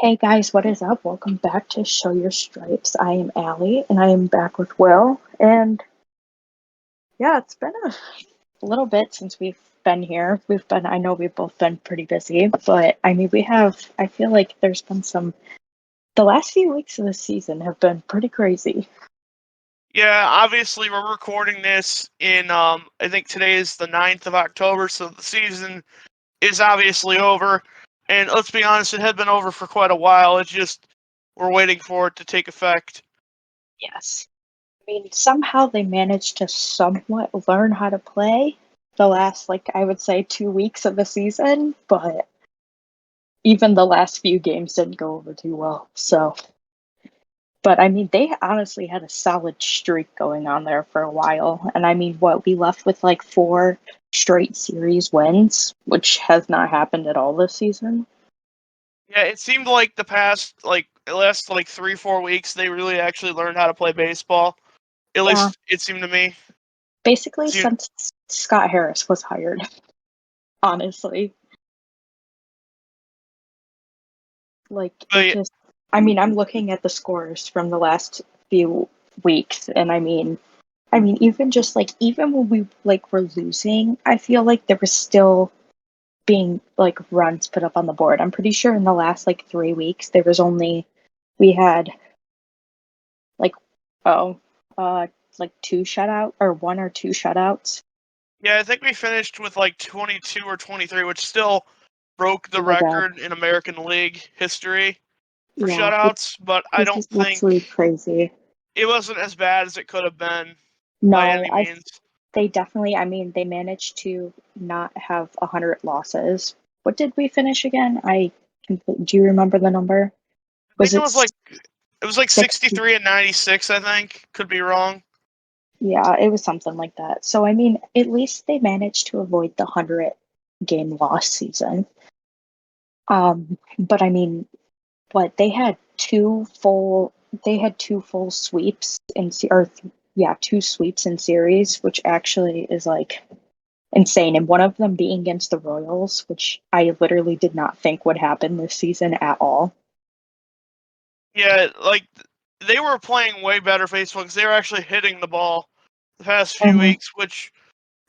Hey guys, what is up? Welcome back to Show Your Stripes. I am Allie, and I am back with Will. And yeah, it's been a little bit since we've been here. I know we've both been pretty busy, but I mean, I feel like there's been the last few weeks of the season have been pretty crazy. Yeah, obviously we're recording this in I think today is the 9th of October, so the season is obviously over. And let's be honest, it had been over for quite a while. It's just we're waiting for it to take effect. Yes. I mean, somehow they managed to somewhat learn how to play the last, I would say, 2 weeks of the season, but even the last few games didn't go over too well. But I mean, they honestly had a solid streak going on there for a while. And I mean, we left with like four straight series wins, which has not happened at all this season. Yeah, it seemed like the last 3-4 weeks they really actually learned how to play baseball. At Yeah, least it seemed to me. basically Seemed, since Scott Harris was hired, honestly. Like, it but just, I mean, I'm looking at the scores from the last few weeks, and I mean, even when we were losing, I feel like there was still being runs put up on the board. I'm pretty sure in the last 3 weeks we had like oh two shutout or one or two shutouts. yeah, I think we finished with 22 or 23, which still broke the Oh my god. record in American League history for Yeah, shutouts, but I this don't is absolutely think crazy. it wasn't as bad as it could have been by No, any I means. they definitely, I mean, they managed to not have 100 losses. What did we finish again? Do you remember the number? I Was think it it was like 60? 63 and 96, I think. Could be wrong. Yeah, it was something like that. So, I mean, at least they managed to avoid the 100 game loss season. But I mean, what they had two full sweeps two sweeps in series, which actually is insane. And one of them being against the Royals, which I literally did not think would happen this season at all. Yeah, they were playing way better baseball because they were actually hitting the ball the past few Mhm. weeks, which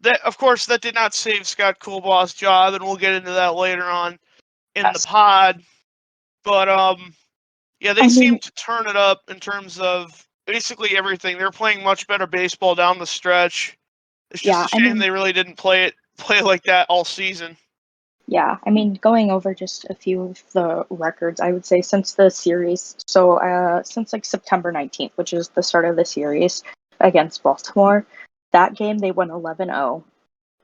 that of course that did not save Scott Coolbaugh's job, and we'll get into that later on in the Yes. pod. But yeah, they I mean, seem to turn it up in terms of basically everything. They're playing much better baseball down the stretch. It's just yeah, a shame they really didn't play like that all season. going over just a few of the records, I would say since September 19th, which is the start of the series against Baltimore, that game they won 11-0.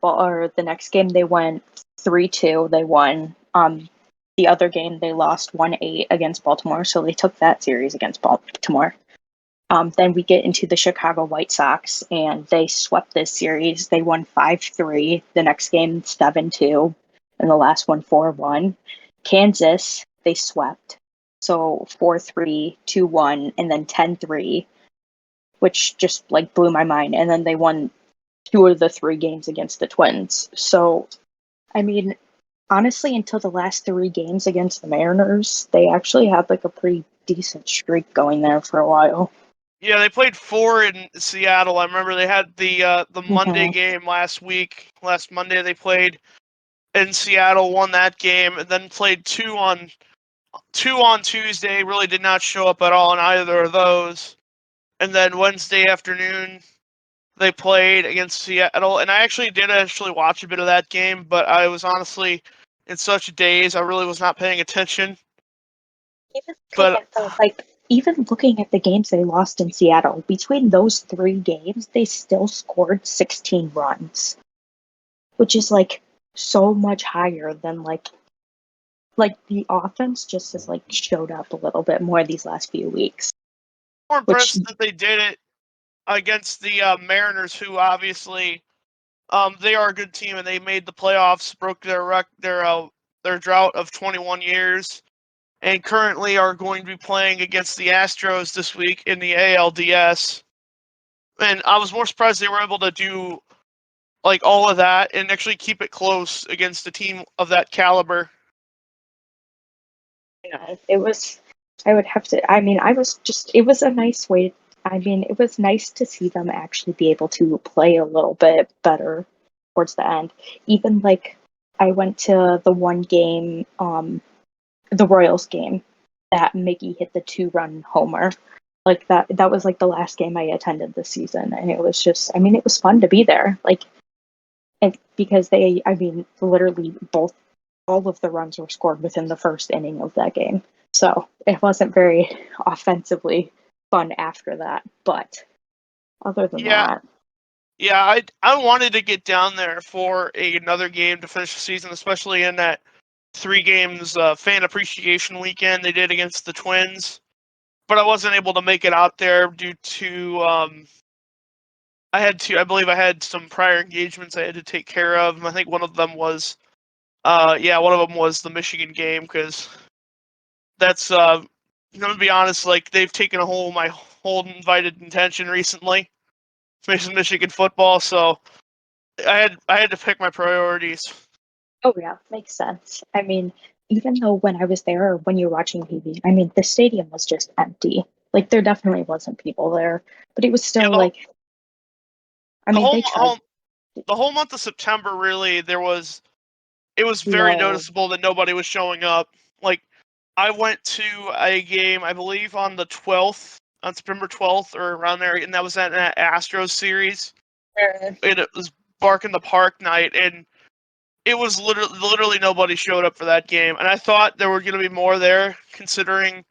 Or the next game they went 3-2, they won. The other game they lost 1-8 against Baltimore, so they took that series against Baltimore. Then we get into the Chicago White Sox, and they swept this series. They won 5-3. The next game 7-2, and the last one 4-1. Kansas they swept, so 4-3, 2-1, and then 10-3, which just blew my mind. And then they won two of the three games against the Twins. So I mean, honestly, until the last three games against the Mariners, they actually had a pretty decent streak going there for a while. Yeah, they played four in Seattle. I remember they had the Monday Hmm. game last week. Last Monday they played in Seattle, won that game, and then played two on Tuesday. Really did not show up at all in either of those. And then Wednesday afternoon they played against Seattle, and I did watch a bit of that game, but I was honestly in such a daze. I really was not paying attention. Even looking But at even looking at the games they lost in Seattle, between those three games, they still scored 16 runs, which is so much higher than the offense just has showed up a little bit more these last few weeks. more Which impressed that they did it against the Mariners, who obviously they are a good team and they made the playoffs, broke their drought of 21 years, and currently are going to be playing against the Astros this week in the ALDS. And I was more surprised they were able to do all of that and actually keep it close against a team of that caliber. You know, it was, I would have to, I mean, I was just, it was a nice way, I mean, it was nice to see them actually be able to play a little bit better towards the end. Even like, I went to the one game, the Royals game, that Mickey hit the 2-run homer. Like that was like the last game I attended this season, and it was just, I mean, it was fun to be there. Like, because they, I mean, literally both, all of the runs were scored within the first inning of that game. So it wasn't very offensively fun after that. But other than Yeah, that, yeah, I wanted to get down there for another game to finish the season, especially in that 3 games fan appreciation weekend they did against the Twins. But I wasn't able to make it out there due to I believe I had some prior engagements I had to take care of. And I think one of them was one of them was the Michigan game, because that's I'm gonna be honest, like they've taken a whole my whole invited attention recently. Michigan football, so I had to pick my priorities. oh yeah, makes sense. I mean, even though when I was there or when you were watching TV, I mean, the stadium was just empty. Like there definitely wasn't people there, but it was Yeah, still like, I the mean, whole they tried. the whole month of September, really, it was very No, noticeable that nobody was showing up. Like, I went to a game, I believe, on the 12th, on September 12th or around there, and that was at an Astros series. And it was Bark in the Park night, and it was literally nobody showed up for that game. And I thought there were going to be more there, considering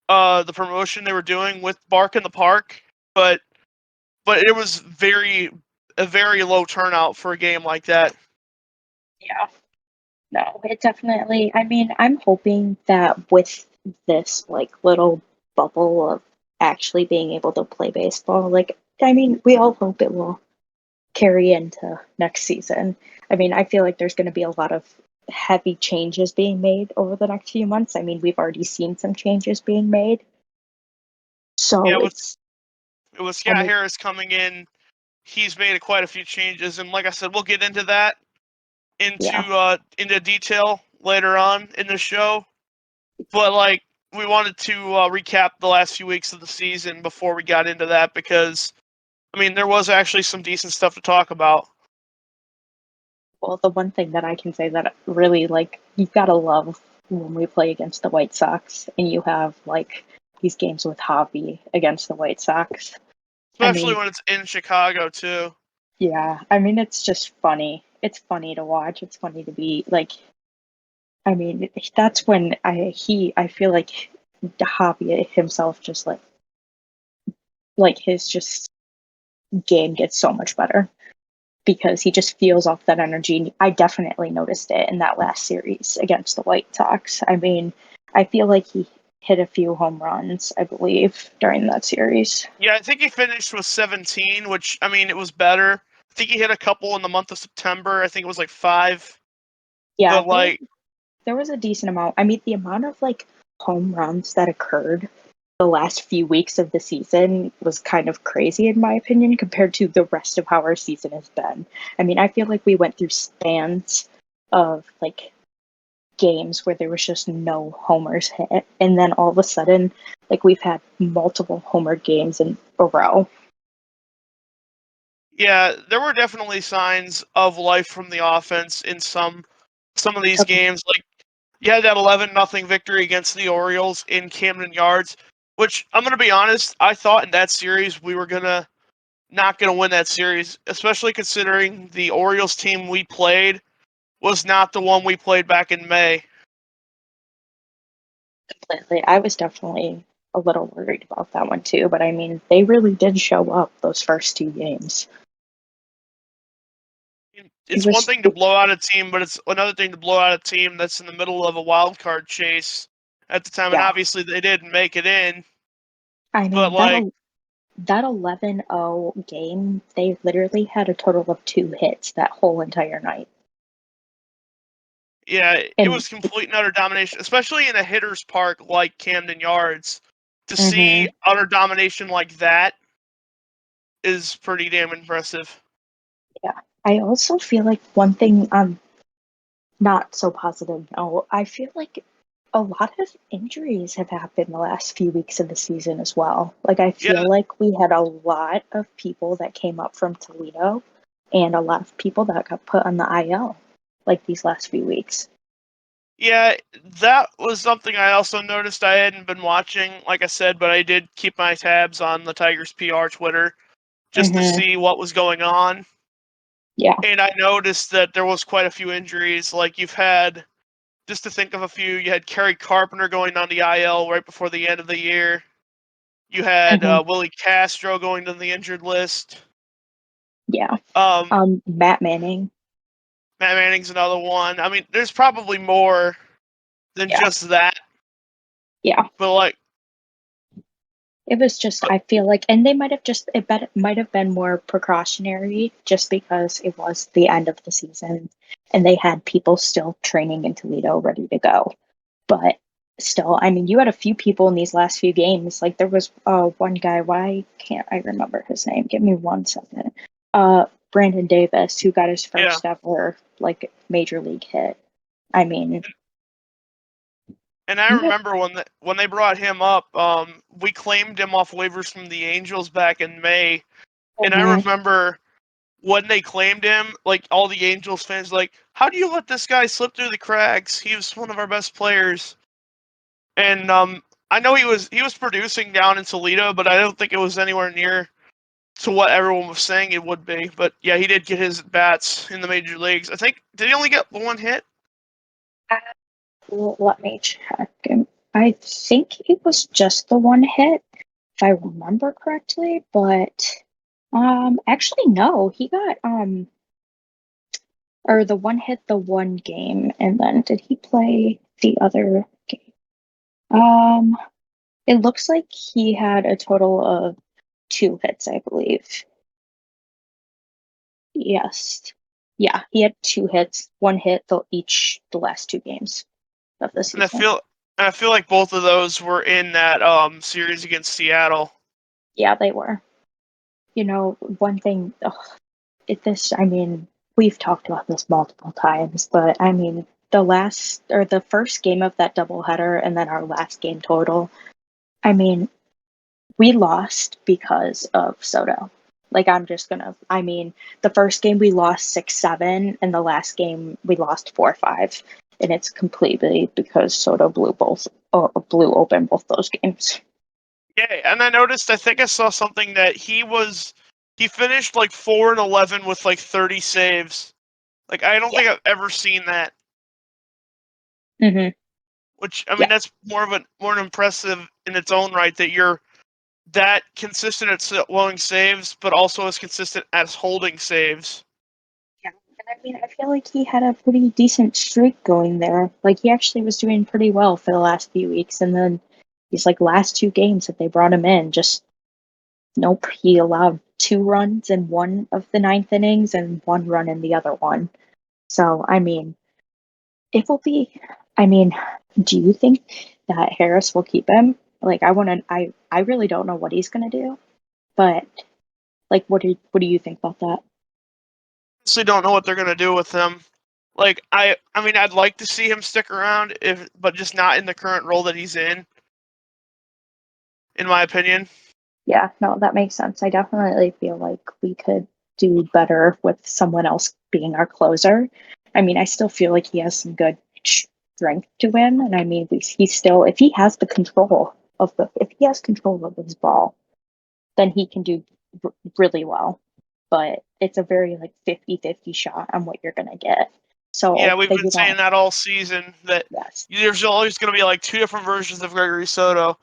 the promotion they were doing with Bark in the Park, but it was a very low turnout for a game like that. yeah. No, it definitely, I mean, I'm hoping that with this like little bubble of actually being able to play baseball, like, I mean, we all hope it will carry into next season. I mean, I feel like there's going to be a lot of heavy changes being made over the next few months. I mean, we've already seen some changes being made. Yeah, So it's, it was I Scott mean, Harris coming in. He's made quite a few changes, and like I said, we'll get into that yeah. into detail later on in the show. But like, we wanted to recap the last few weeks of the season before we got into that, because I mean there was actually some decent stuff to talk about. Well, the one thing that I can say that really, like, you've got to love when we play against the White Sox and you have, like, these games with Javi against the White Sox. I Especially mean, when it's in Chicago too. yeah, I mean, it's just funny. It's funny to watch. It's funny to be, like, I mean, that's when I feel like Javi himself just, like, his just game gets so much better because he just feels off that energy. I definitely noticed it in that last series against the White Sox. I mean, I feel like he hit a few home runs, I believe, during that series. Yeah, I think he finished with 17, which I mean it was better. I think he hit a couple in the month of September. I think it was like 5. Yeah, But like, there was a decent amount. I mean, the amount of like home runs that occurred the last few weeks of the season was kind of crazy in my opinion compared to the rest of how our season has been. I mean, I feel like we went through spans of like games where there was just no homers hit, and then all of a sudden, like we've had multiple homer games in a row. yeah, there were definitely signs of life from the offense in some of these Took games. Like, you had that 11-0 victory against the Orioles in Camden Yards, which I'm gonna be honest, I thought in that series we were gonna not gonna win that series, especially considering the Orioles team we played was not the one we played back in May. completely. I was definitely a little worried about that one too, but I mean, they really did show up those first 2 games. It It's one was, thing to blow out a team, but it's another thing to blow out a team that's in the middle of a wild card chase at the time. And yeah. obviously they didn't make it in, I but mean, like, that 11-0 game, they literally had a total of 2 hits that whole entire night. yeah, it And was complete and utter domination, especially in a hitter's park like Camden Yards. To see mhm, utter domination like that is pretty damn impressive. yeah, I also feel like one thing I'm not so positive. No, I feel like a lot of injuries have happened the last few weeks of the season as well. Like, I Yeah, feel like we had a lot of people that came up from Toledo and a lot of people that got put on the IL like these last few weeks. yeah, that was something I also noticed. I hadn't been watching, like I said, but I did keep my tabs on the Tigers PR Twitter just to Mm-hmm. see what was going on. Yeah. And I noticed that there was quite a few injuries. Like you've had, just to think of a few, you had Kerry Carpenter going on the IL right before the end of the year. You had Mm-hmm. Willie Castro going on the injured list. Yeah. Um, Matt Manning. Matt Manning's another one. I mean, there's probably more than Yeah. just that, Yeah. but like, It was just, but I feel like, and they might have just, might have been more precautionary just because it was the end of the season and they had people still training in Toledo ready to go. But still, I mean, you had a few people in these last few games. Like there was one guy, why can't I remember his name? Give me 1 second. Brandon Davis, who got his yeah. first ever like major league hit. I mean, And I you had, remember when they brought him up, we claimed him off waivers from the Angels back in May, and I Mhm. remember when they claimed him, like all the Angels fans, like, how do you let this guy slip through the cracks? He was one of our best players, and I know he was producing down in Toledo, but I don't think it was anywhere near to what everyone was saying it would be. But yeah, he did get his bats in the major leagues. I think did he only get one hit? Let me check. I think it was just the one hit, if I remember correctly, but actually no, he got or the one hit the one game, and then did he play the other game? Um, it looks like he had a total of 2 hits, I believe. Yes. Yeah, he had 2 hits, one hit the last 2 games of the And I season. feel and I feel like both of those were in that series against Seattle. Yeah, they were. You know, one thing, I mean, we've talked about this multiple times, but I mean, the first game of that doubleheader and then our last game total, I mean, we lost because of Soto. Like, I mean, the first game we lost 6-7, and the last game we lost 4-5. And it's completely because Soto blew open both those games. Yeah, and I noticed. I think I saw something that he finished like 4-11 with like 30 saves. Like I don't Yeah. think I've ever seen that. Hmm. Which I mean, Yeah. that's more impressive in its own right that you're that consistent at blowing saves, but also as consistent as holding saves. Yeah. And I mean, I feel like he had a pretty decent streak going there. Like, he actually was doing pretty well for the last few weeks. And then these, like, last 2 games that they brought him in, just nope. He allowed 2 runs in one of the ninth innings and 1 run in the other one. So, I mean, it will be. I mean, do you think that Harris will keep him? Like, I really don't know what he's going to do. But, like, what do you think about that? Honestly, don't know what they're gonna do with him. Like I mean, I'd like to see him stick around, but just not in the current role that he's in my opinion. Yeah, no, that makes sense. I definitely feel like we could do better with someone else being our closer. I mean, I still feel like he has some good strength to him, and I mean, he's still if he has the control if he has control of his ball, then he can do really well. But it's a very like 50-50 shot on what you're gonna get. Yeah, So we've they been do saying not. that all season that Yes. there's always going to be like two different versions of Gregory Soto,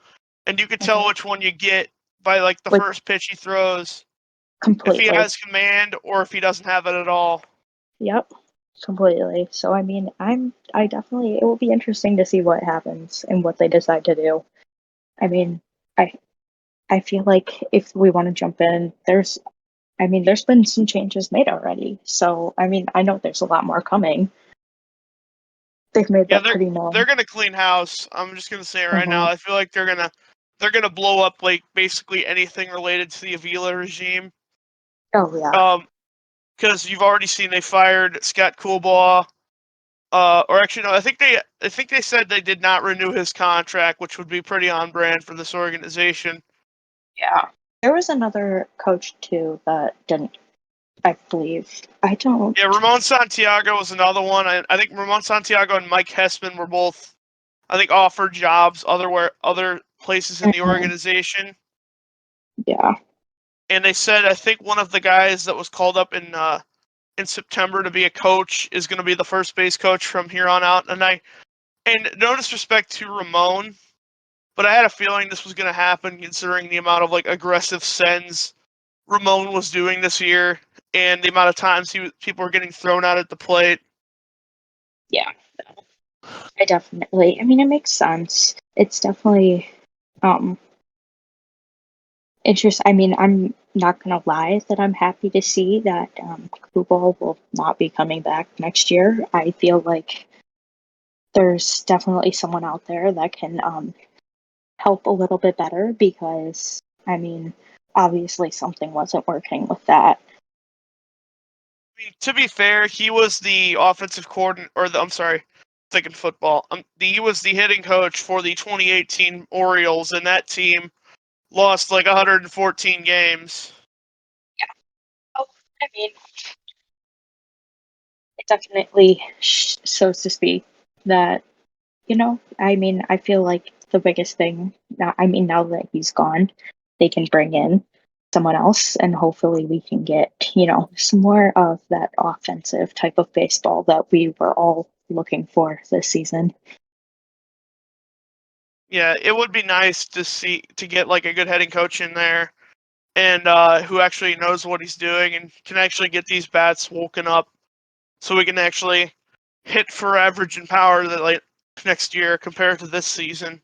and you can tell Hmm. which one you get by like the With first pitch he throws, if he completely. has command or if he doesn't have it at all. Yep, completely. So I mean, I definitely it will be interesting to see what happens and what they decide to do. I mean, I I feel like if we want to jump in, there's been some changes made already. So I mean, I know there's a lot more coming. They've made Yeah, that pretty they're known. going to clean house. I'm just going to say it right now. Hmm. I feel like they're gonna blow up like basically anything related to the Avila regime. Oh yeah. Um, because you've already seen they fired Scott Coolbaugh. or actually, no, I think they said they did not renew his contract, which would be pretty on brand for this organization. Yeah. There was another coach too that didn't, I believe. I don't. Yeah, Ramon Santiago was another one. I think Ramon Santiago and Mike Hessman were both, I think, offered jobs other places in the Mhm. organization. Yeah. And they said, I think one of the guys that was called up in September to be a coach is going to be the first base coach from here on out. And no disrespect to Ramon, but I had a feeling this was going to happen considering the amount of like aggressive sends Ramon was doing this year and the amount of times people were getting thrown out at the plate. Yeah. I mean, it makes sense. It's definitely um interesting. I mean, I'm not gonna lie that I'm happy to see that Kugel will not be coming back next year. I feel like there's definitely someone out there that can help a little bit better because, I mean, obviously something wasn't working with that. I mean, to be fair, he was the offensive coordinator, I'm sorry, thinking football. He was the hitting coach for the 2018 Orioles, and that team lost like 114 games. Oh, I mean, it definitely shows to speak that, I mean, I feel like the biggest thing now, I mean, now that he's gone, they can bring in someone else and hopefully we can get, some more of that offensive type of baseball that we were all looking for this season. Yeah, it would be nice to get like a good hitting coach in there and who actually knows what he's doing and can actually get these bats woken up so we can actually hit for average and power that like next year compared to this season.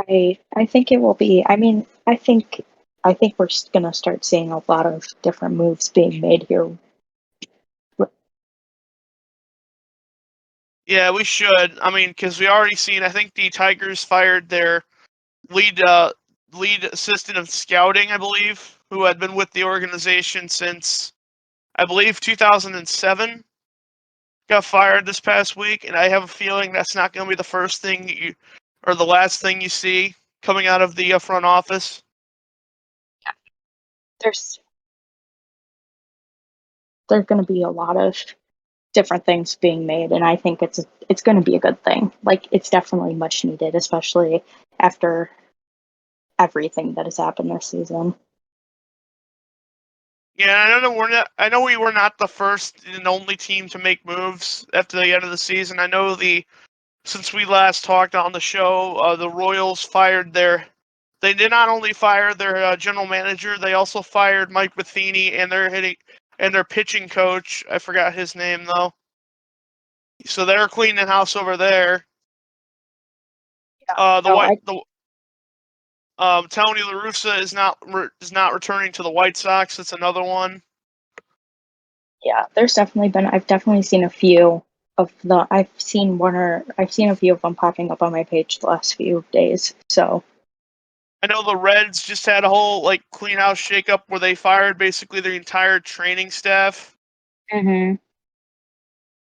I think it will be. I mean, I think we're gonna start seeing a lot of different moves being made here. Yeah, we should. I mean, because we already seen. I think the Tigers fired their lead lead assistant of scouting, I believe, who had been with the organization since I believe 2007. Got fired this past week, and I have a feeling that's not going to be the first thing or the last thing you see coming out of the front office. There's there's going to be a lot of different things being made, and I think it's going to be a good thing. Like it's definitely much needed, especially after everything that has happened this season. Yeah, I know we're not. I know we were not the first and only team to make moves after the end of the season. I know since we last talked on the show, the Royals fired their. They did not only fire their general manager, they also fired Mike Matheny and their pitching coach. I forgot his name though. So they're cleaning house over there. Yeah. No, Tony La Russa is not returning to the White Sox. That's another one. yeah, there's definitely been. I've definitely seen a few of the. I've seen a few of them popping up on my page the last few days. So I know the Reds just had a whole like clean house shakeup where they fired basically their entire training staff. hmm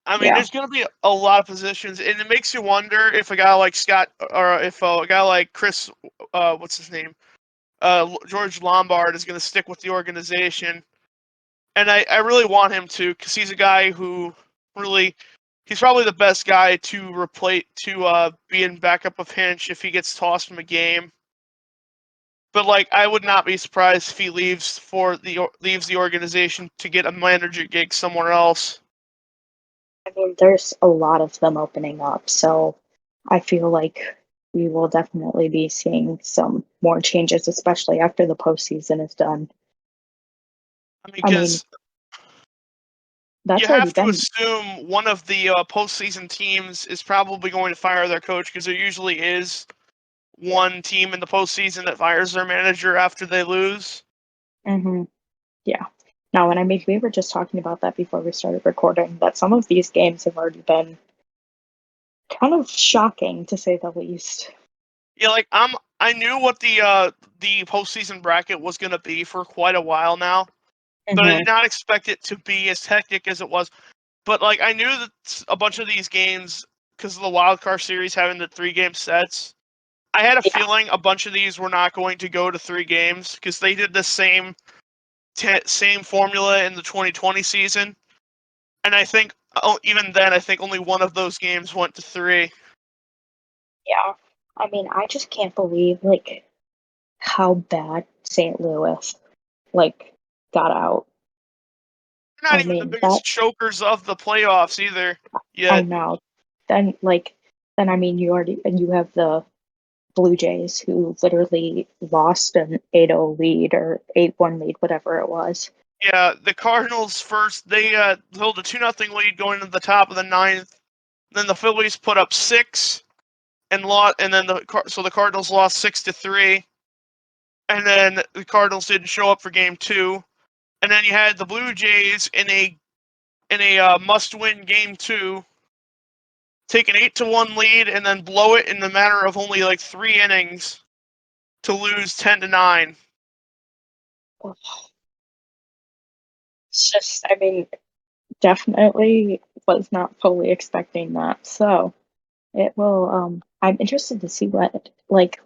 I mean, yeah, there's going to be a lot of positions, and it makes you wonder if a guy like Scott or if a guy like Chris, what's his name, George Lombard is going to stick with the organization. And I really want him to because he's a guy who really he's probably the best guy to replace to be in backup of Hinch if he gets tossed from a game. But like, I would not be surprised if he leaves the organization to get a manager gig somewhere else. I mean, there's a lot of them opening up, so I feel like we will definitely be seeing some more changes, especially after the postseason is done. I mean, I mean, because you that's already have to been. assume one of the postseason teams is probably going to fire their coach because there usually is one team in the postseason that fires their manager after they lose. hmm Yeah. No, and I mean, we were just talking about that before we started recording, that some of these games have already been kind of shocking, to say the least. Yeah, like I knew what the postseason bracket was going to be for quite a while now. but I Mhm. did not expect it to be as hectic as it was. But like I knew that a bunch of these games, because of the wild card series having the 3-game sets, I had a Yeah. feeling a bunch of these were not going to go to 3 games because they did the same formula in the 2020 season, and I think even then I think only one of those games went to 3. Yeah. I mean, I just can't believe like how bad St. Louis like got out. They're not I even the mean, that biggest chokers of the playoffs either I yet. know. Then then I mean you have the Blue Jays who literally lost an 8-0 lead or 8-1 lead, whatever it was. Yeah, the Cardinals first they held a 2-0 lead going to the top of the 9th. Then the Phillies put up 6 and then the Cardinals lost 6-3. And then the Cardinals didn't show up for game 2. And then you had the Blue Jays in a must-win game 2, take an 8-1 lead and then blow it in the matter of only like 3 innings to lose 10-9. It's just, I mean, definitely was not fully expecting that. So it will. I'm interested to see what like.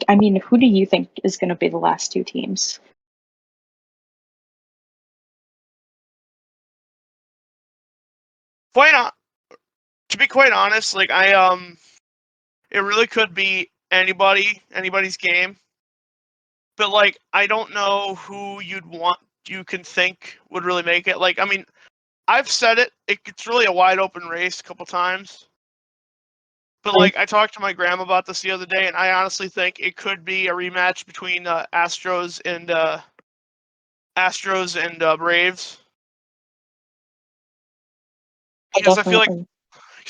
I mean, who do you think is going to be the last two teams? To be quite honest, like it really could be anybody's game. But like I don't know who you can think would really make it. Like I mean, I've said it's really a wide open race a couple times. But Like, like I talked to my grandma about this the other day, and I honestly think it could be a rematch between Astros and Braves, I because definitely.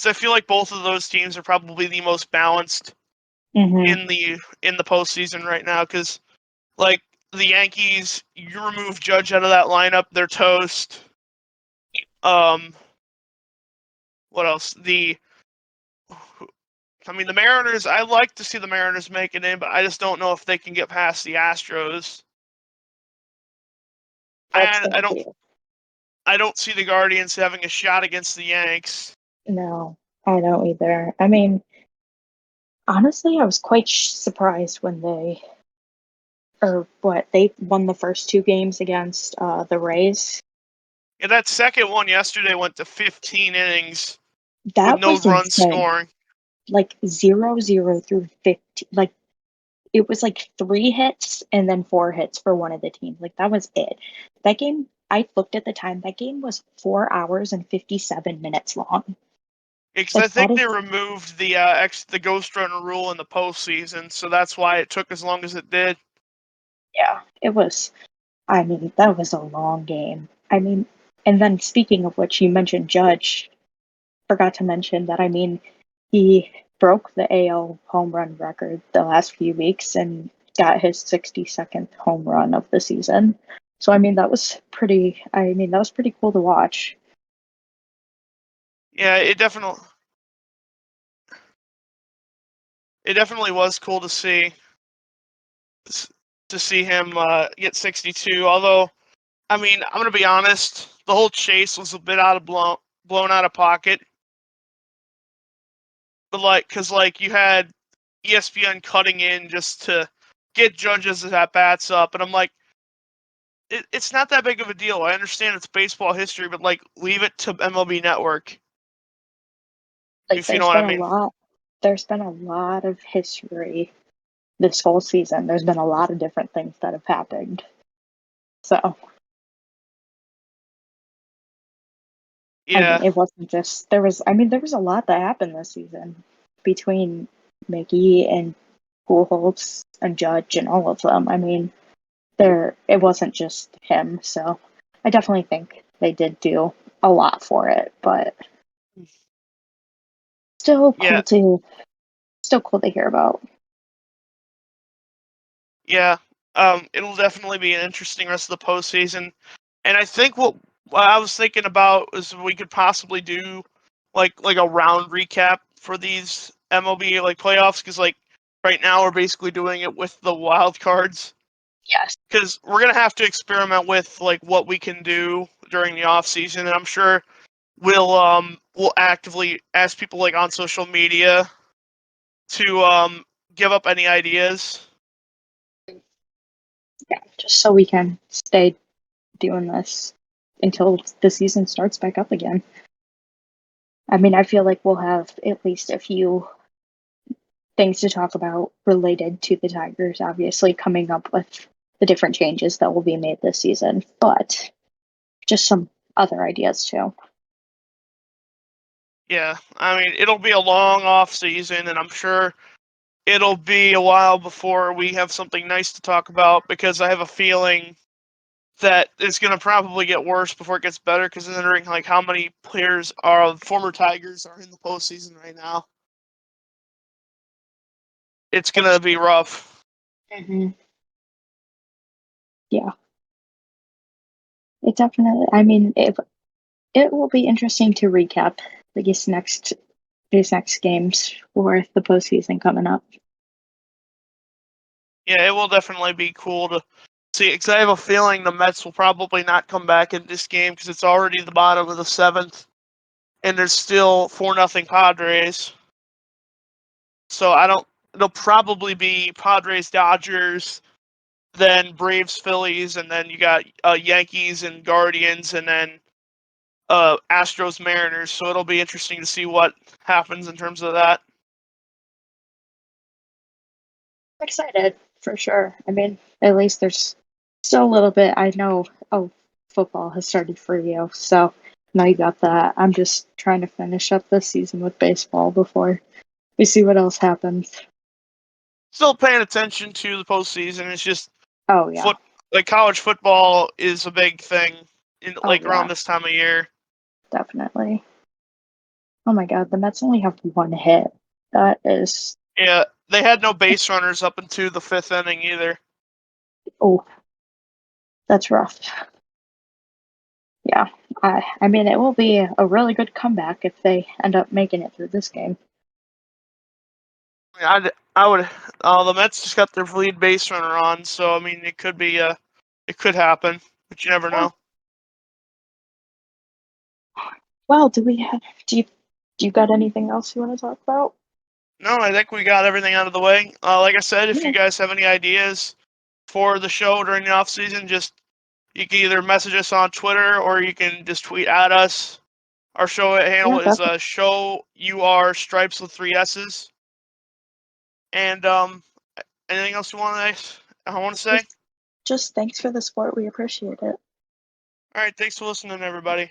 I feel like both of those teams are probably the most balanced Hmm. in the postseason right now. Because like the Yankees, you remove Judge out of that lineup, they're toast. Um, what else? The Mariners. I like to see the Mariners make it in, but I just don't know if they can get past the Astros. That's And gonna be I don't see the Guardians having a shot against the Yanks. no. I don't either. I mean, honestly, I was quite surprised when they won the first two games against the Rays. And that second one yesterday went to 15 innings with That no was runs insane. scoring. Like 0-0 through 15. Like it was like 3 hits and then 4 hits for one of the teams. Like that was it. That game, I looked at the time. That game was 4 hours and 57 minutes long. Because I Like that think is they removed the ghost runner rule in the postseason, so that's why it took as long as it did. yeah. It was. I mean, that was a long game. I mean, and then speaking of which, you mentioned Judge. Forgot to mention that. I mean, he broke the AL home run record the last few weeks and got his 62nd home run of the season. So I mean, that was pretty. I mean, that was pretty cool to watch. Yeah, it definitely was cool to see him get 62. Although, I mean, I'm gonna be honest, the whole chase was a bit blown out of pocket. But because you had ESPN cutting in just to get Judge's at bats up, and I'm like, it's not that big of a deal. I understand it's baseball history, but like, leave it to MLB Network, Like if you know what I mean. there's been a lot of history this whole season. There's been a lot of different things that have happened. So, I Yeah, mean, it wasn't just there was a lot that happened this season between Mickey and Pujols and Judge and all of them. I mean, it wasn't just him, so I definitely think they did do a lot for it, but still yeah, cool to still cool to hear about. yeah. It'll definitely be an interesting rest of the postseason, and I think what I was thinking about is we could possibly do like a round recap for these MLB like playoffs, because like right now we're basically doing it with the wild cards. Yes. because we're gonna have to experiment with like what we can do during the off season, and I'm sure we'll actively ask people like on social media to give up any ideas. Yeah, just so we can stay doing this until the season starts back up again. I mean, I feel like we'll have at least a few things to talk about related to the Tigers, obviously, coming up with the different changes that will be made this season, but just some other ideas too. Yeah, I mean it'll be a long off season, and I'm sure it'll be a while before we have something nice to talk about because I have a feeling that it's going to probably get worse before it gets better, considering like how many players are former Tigers are in the postseason right now. It's going to be rough. Mm-hmm. Yeah, it definitely. I mean, it will be interesting to recap these next games for the postseason coming up. Yeah, it will definitely be cool to see, because I have a feeling the Mets will probably not come back in this game because it's already the bottom of the seventh, and there's still 4-0 Padres. So I don't. It'll probably be Padres Dodgers, then Braves Phillies, and then you got Yankees and Guardians, and then Astros Mariners. So it'll be interesting to see what happens in terms of that. I'm excited for sure. I mean, at least there's still a little bit. I know. Oh, football has started for you, so now you got that. I'm just trying to finish up this season with baseball before we see what else happens. Still paying attention to the postseason. It's just Oh yeah. like college football is a big thing in Oh like around yeah. this time of year. Definitely. Oh my God, the Mets only have one hit. That is, Yeah, they had no base runners up into the fifth inning either. oh, that's rough. Yeah, I mean, it will be a really good comeback if they end up making it through this game. I would. The Mets just got their lead base runner on, so I mean, it could be it could happen, but you never Yeah. know. Well, do you got anything else you want to talk about? No, I think we got everything out of the way. Like I said, if you Yeah, guys have any ideas for the show during the off season, just you can either message us on Twitter or you can just tweet at us. Our show yeah, handle is definitely. show UR stripes with 3 S's. And anything else you want to I want to say? Just thanks for the support. We appreciate it. All right, thanks for listening, everybody.